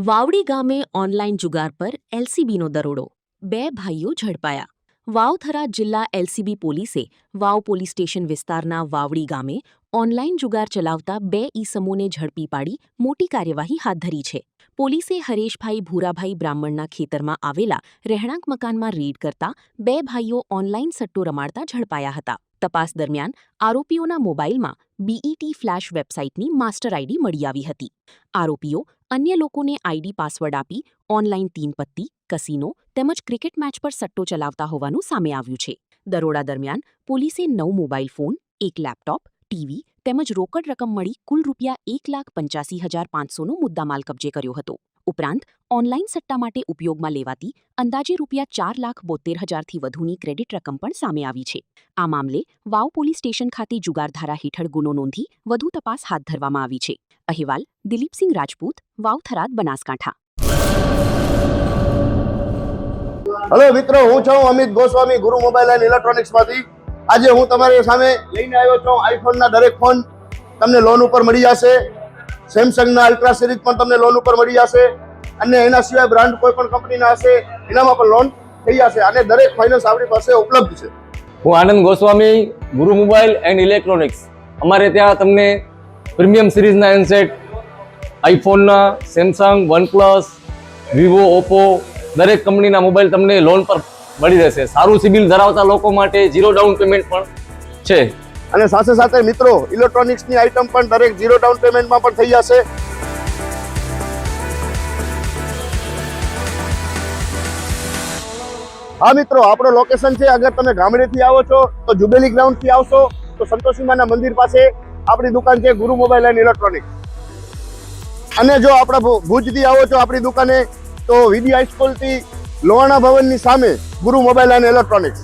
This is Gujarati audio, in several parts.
વાવડી ગામે ઓનલાઈન જુગાર પર એલસીબીનો દરોડો. 2 ભાઈઓ ઝડપાયા. વાવથરા જિલ્લા એલસીબી પોલીસે વાવ પોલીસ સ્ટેશન વિસ્તારના વાવડી ગામે ઓનલાઈન જુગાર ચલાવતા 2 ઈસમોને ઝડપી પાડી મોટી કાર્યવાહી હાથ ધરી છે. પોલીસે હરેશભાઈ ભૂરાભાઈ બ્રાહ્મણના ખેતરમાં આવેલા રહેણાંક મકાનમાં રેડ કરતા 2 ભાઈઓ ઓનલાઈન સટ્ટો રમાડતા ઝડપાયા હતા. તપાસ દરમિયાન આરોપીઓના મોબાઈલમાં બીઈટી ફ્લેશ વેબસાઇટની માસ્ટર આઈડી મળી આવી હતી. આરોપીઓ અન્ય લોકોને આઈડી પાસવર્ડ આપી ઓનલાઈન તીન પત્તી, કસીનો તેમજ ક્રિકેટ મેચ પર સટ્ટો ચલાવતા હોવાનું સામે આવ્યું છે. દરોડા દરમિયાન પોલીસે 9 મોબાઈલ ફોન, 1 લેપટોપ, ટીવી તેમજ રોકડ રકમ મળી કુલ ₹1,85,500નો મુદ્દામાલ કબજે કર્યો હતો. ઉપરાંત ઓનલાઈન સટ્ટા માટે ઉપયોગમાં લેવાતી અંદાજે ₹4,72,000થી વધુની ક્રેડિટ રકમ પણ સામે આવી છે. આ મામલે વાવ પોલીસ સ્ટેશન ખાતે જુગારધારા હેઠળ ગુનો નોંધી વધુ તપાસ હાથ ધરવામાં આવી છે. અહેવાલ દિલીપસિંહ રાજપૂત, વાવ થરાદ, બનાસકાંઠા. હેલો મિત્રો, હું છું અમિત ગોસ્વામી, ગુરુ મોબાઈલ એન્ડ ઇલેક્ટ્રોનિક્સમાંથી. આજે હું તમારી સામે લઈને આવ્યો છું આઈફોનના દરેક ફોન તમને લોન ઉપર મળી જશે. સેમસંગના અલ્ટ્રા સિરીઝ પણ તમને લોન ઉપર મળી જશે અને એના સિવાય બ્રાન્ડ કોઈ પણ કંપનીના હશે એનામાં પણ લોન થઈ જશે અને દરેક ફાઇનાન્સ આપણી પાસે ઉપલબ્ધ છે. હું આનંદ ગોસ્વામી, ગુરુ મોબાઈલ એન્ડ ઇલેક્ટ્રોનિક્સ. અમારે ત્યાં તમને પ્રીમિયમ સિરીઝના હેન્ડસેટ, આઈફોનના, સેમસંગ, વનપ્લસ, વિવો, ઓપ્પો દરેક કંપનીના મોબાઈલ તમને લોન પર મળી રહેશે. સારું સિબિલ ધરાવતા લોકો માટે 0 ડાઉન પેમેન્ટ પણ છે. અને સાથે સાથે મિત્રો ઇલેક્ટ્રોનિક્સની આઇટમ પણ દરેક 0 ડાઉન પેમેન્ટમાં પણ થઈ જશે. હા મિત્રો, આપણો લોકેશન છે, અગર તમે ગામડેથી આવો છો તો જુબેલી ગ્રાઉન્ડથી આવશો તો સંતોષીમાના મંદિર પાસે આપણી દુકાન છે ગુરુ મોબાઈલ એન્ડ ઇલેક્ટ્રોનિક્સ. અને જો આપણા ભુજથી આવો છો આપણી દુકાને તો વીડી હાઈસ્કૂલથી લોહાણા ભવનની સામે ગુરુ મોબાઈલ એન્ડ ઇલેક્ટ્રોનિક્સ.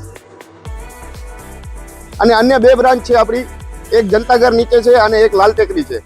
અને અન્ય 2 બ્રાન્ચ છે આપણી, એક જનતાગર નીચે છે અને એક લાલ ટેકરી છે.